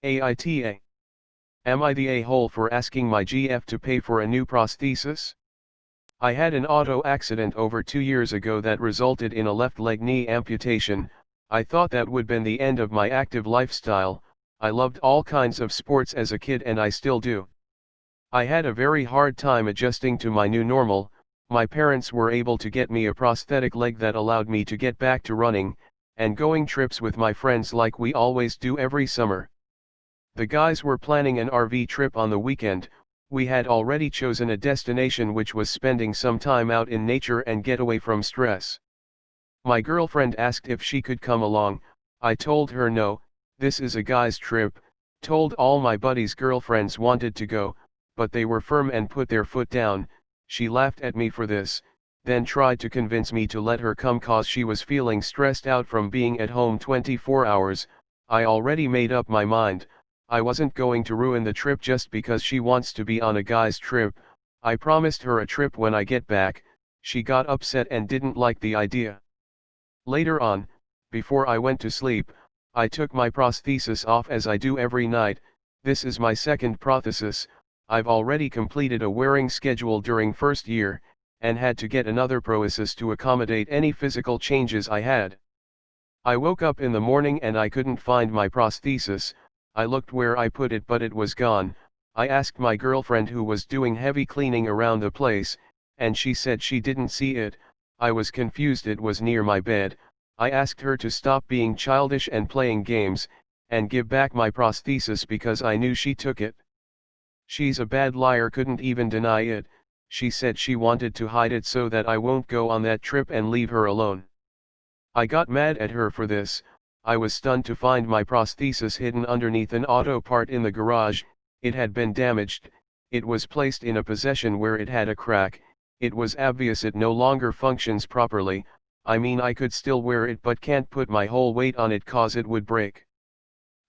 AITA. Am I the a-hole for asking my GF to pay for a new prosthesis? I had an auto accident over 2 years ago that resulted in a left leg knee amputation. I thought that would been the end of my active lifestyle. I loved all kinds of sports as a kid and I still do. I had a very hard time adjusting to my new normal. My parents were able to get me a prosthetic leg that allowed me to get back to running, and going trips with my friends like we always do every summer. The guys were planning an RV trip on the weekend. We had already chosen a destination which was spending some time out in nature and get away from stress. My girlfriend asked if she could come along. I told her no, this is a guy's trip. Told all my buddies' girlfriends wanted to go, but they were firm and put their foot down. She laughed at me for this, then tried to convince me to let her come cause she was feeling stressed out from being at home 24 hours. I already made up my mind. I wasn't going to ruin the trip just because she wants to be on a guy's trip. I promised her a trip when I get back. She got upset and didn't like the idea. Later on, before I went to sleep, I took my prosthesis off as I do every night. This is my second prosthesis. I've already completed a wearing schedule during first year, and had to get another prosthesis to accommodate any physical changes I had. I woke up in the morning and I couldn't find my prosthesis. I looked where I put it but it was gone. I asked my girlfriend who was doing heavy cleaning around the place, and she said she didn't see it. I was confused, it was near my bed. I asked her to stop being childish and playing games, and give back my prosthesis because I knew she took it. She's a bad liar, couldn't even deny it. She said she wanted to hide it so that I won't go on that trip and leave her alone. I got mad at her for this. I was stunned to find my prosthesis hidden underneath an auto part in the garage. It had been damaged. It was placed in a position where it had a crack. It was obvious it no longer functions properly. I mean, I could still wear it but can't put my whole weight on it cause it would break.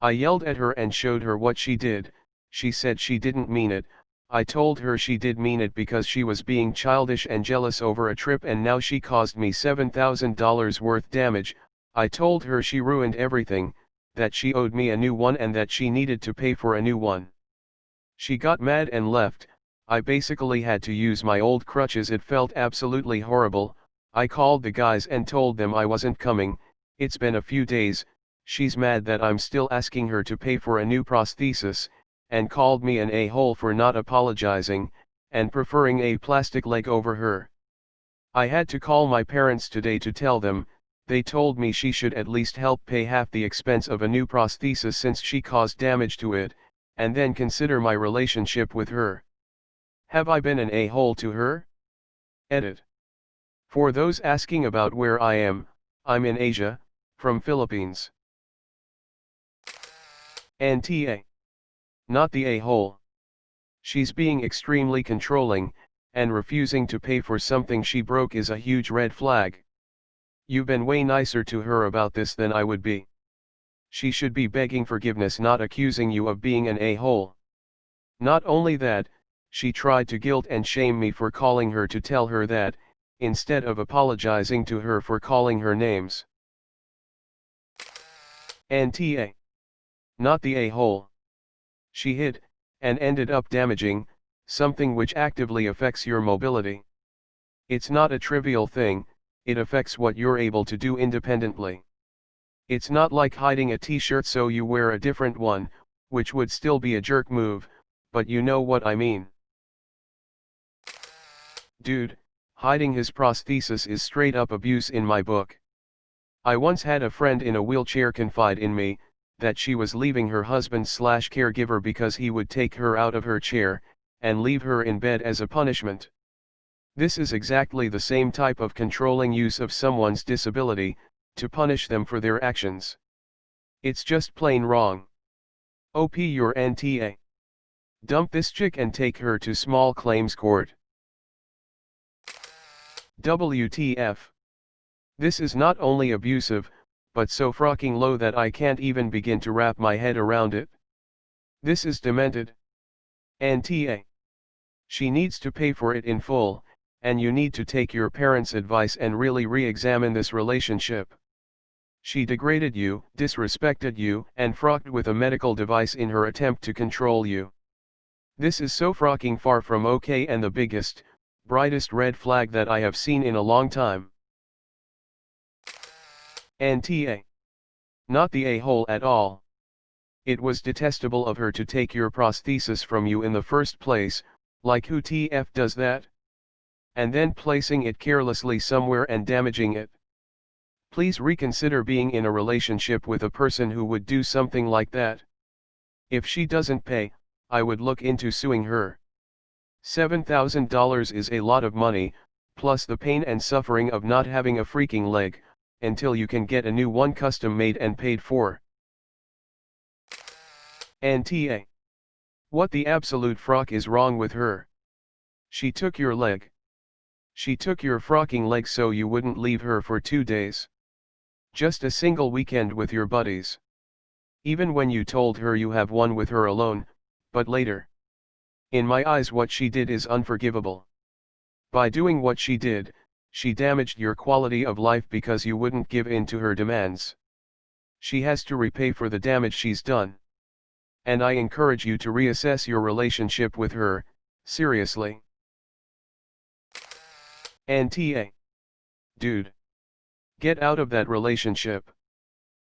I yelled at her and showed her what she did. She said she didn't mean it. I told her she did mean it because she was being childish and jealous over a trip and now she caused me $7,000 worth damage. I told her she ruined everything, that she owed me a new one and that she needed to pay for a new one. She got mad and left. I basically had to use my old crutches. It felt absolutely horrible. I called the guys and told them I wasn't coming. It's been a few days. She's mad that I'm still asking her to pay for a new prosthesis, and called me an a-hole for not apologizing, and preferring a plastic leg over her. I had to call my parents today to tell them. They told me she should at least help pay half the expense of a new prosthesis since she caused damage to it, and then consider my relationship with her. Have I been an a-hole to her? Edit. For those asking about where I am, I'm in Asia, from Philippines. NTA. Not the a-hole. She's being extremely controlling, and refusing to pay for something she broke is a huge red flag. You've been way nicer to her about this than I would be. She should be begging forgiveness, not accusing you of being an a-hole. Not only that, she tried to guilt and shame me for calling her to tell her that, instead of apologizing to her for calling her names. NTA. Not the a-hole. She hit, and ended up damaging, something which actively affects your mobility. It's not a trivial thing. It affects what you're able to do independently. It's not like hiding a t-shirt so you wear a different one, which would still be a jerk move, but you know what I mean. Dude, hiding his prosthesis is straight up abuse in my book. I once had a friend in a wheelchair confide in me, that she was leaving her husband/caregiver because he would take her out of her chair, and leave her in bed as a punishment. This is exactly the same type of controlling use of someone's disability, to punish them for their actions. It's just plain wrong. OP your NTA. Dump this chick and take her to small claims court. WTF. This is not only abusive, but so fucking low that I can't even begin to wrap my head around it. This is demented. NTA. She needs to pay for it in full, and you need to take your parents' advice and really re-examine this relationship. She degraded you, disrespected you, and frocked with a medical device in her attempt to control you. This is so frocking far from okay and the biggest, brightest red flag that I have seen in a long time. AITA. Not the a-hole at all. It was detestable of her to take your prosthesis from you in the first place, like who TF does that? And then placing it carelessly somewhere and damaging it. Please reconsider being in a relationship with a person who would do something like that. If she doesn't pay, I would look into suing her. $7,000 is a lot of money, plus the pain and suffering of not having a freaking leg, until you can get a new one custom made and paid for. AITA. What the absolute frock is wrong with her? She took your leg. She took your frocking leg so you wouldn't leave her for 2 days. Just a single weekend with your buddies. Even when you told her you have one with her alone, but later. In my eyes, what she did is unforgivable. By doing what she did, she damaged your quality of life because you wouldn't give in to her demands. She has to repay for the damage she's done. And I encourage you to reassess your relationship with her, seriously. AITA. Dude. Get out of that relationship.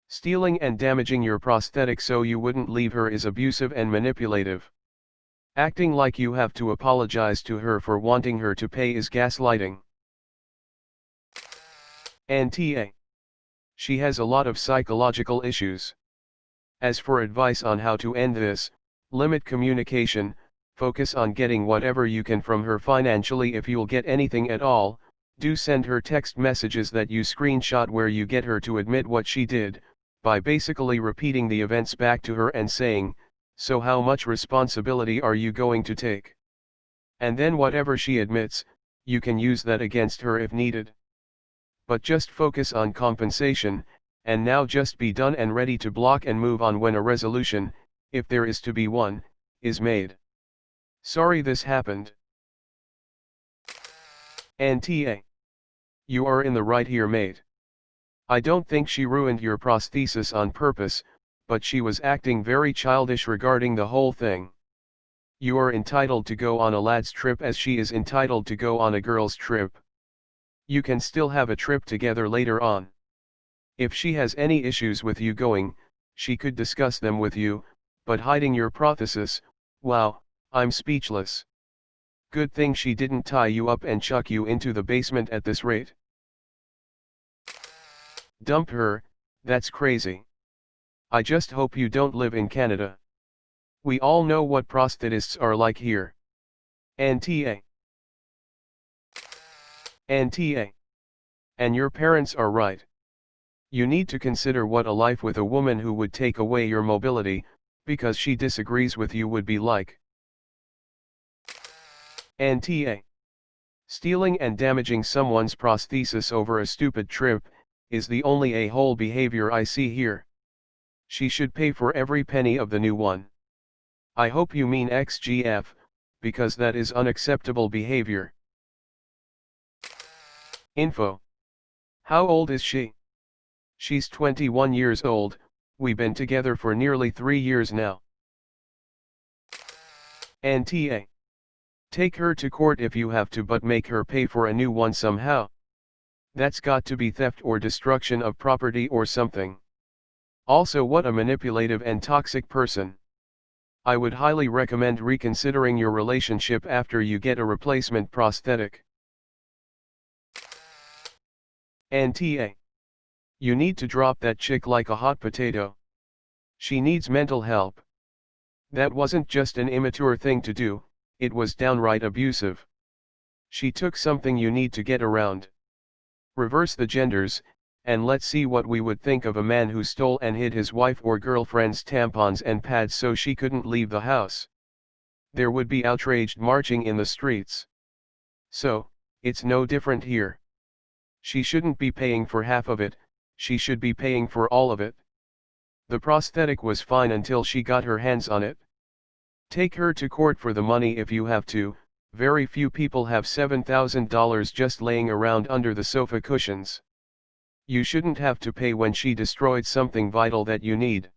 Stealing and damaging your prosthetic so you wouldn't leave her is abusive and manipulative. Acting like you have to apologize to her for wanting her to pay is gaslighting. AITA. She has a lot of psychological issues. As for advice on how to end this, limit communication, focus on getting whatever you can from her financially. If you'll get anything at all, do send her text messages that you screenshot where you get her to admit what she did, by basically repeating the events back to her and saying, "So how much responsibility are you going to take?" And then whatever she admits, you can use that against her if needed. But just focus on compensation, and now just be done and ready to block and move on when a resolution, if there is to be one, is made. Sorry this happened. AITA. You are in the right here, mate. I don't think she ruined your prosthesis on purpose, but she was acting very childish regarding the whole thing. You are entitled to go on a lad's trip as she is entitled to go on a girl's trip. You can still have a trip together later on. If she has any issues with you going, she could discuss them with you, but hiding your prosthesis, wow, I'm speechless. Good thing she didn't tie you up and chuck you into the basement at this rate. Dump her, that's crazy. I just hope you don't live in Canada. We all know what prosthetists are like here. AITA. AITA. And your parents are right. You need to consider what a life with a woman who would take away your mobility, because she disagrees with you, would be like. AITA. Stealing and damaging someone's prosthesis over a stupid trip is the only a-hole behavior I see here. She should pay for every penny of the new one. I hope you mean XGF, because that is unacceptable behavior. Info. How old is she? She's 21 years old, we've been together for nearly 3 years now. AITA. Take her to court if you have to, but make her pay for a new one somehow. That's got to be theft or destruction of property or something. Also, what a manipulative and toxic person. I would highly recommend reconsidering your relationship after you get a replacement prosthetic. AITA. You need to drop that chick like a hot potato. She needs mental help. That wasn't just an immature thing to do, it was downright abusive. She took something you need to get around. Reverse the genders, and let's see what we would think of a man who stole and hid his wife or girlfriend's tampons and pads so she couldn't leave the house. There would be outraged marching in the streets. So, it's no different here. She shouldn't be paying for half of it, she should be paying for all of it. The prosthetic was fine until she got her hands on it. Take her to court for the money if you have to. Very few people have $7,000 just laying around under the sofa cushions. You shouldn't have to pay when she destroyed something vital that you need.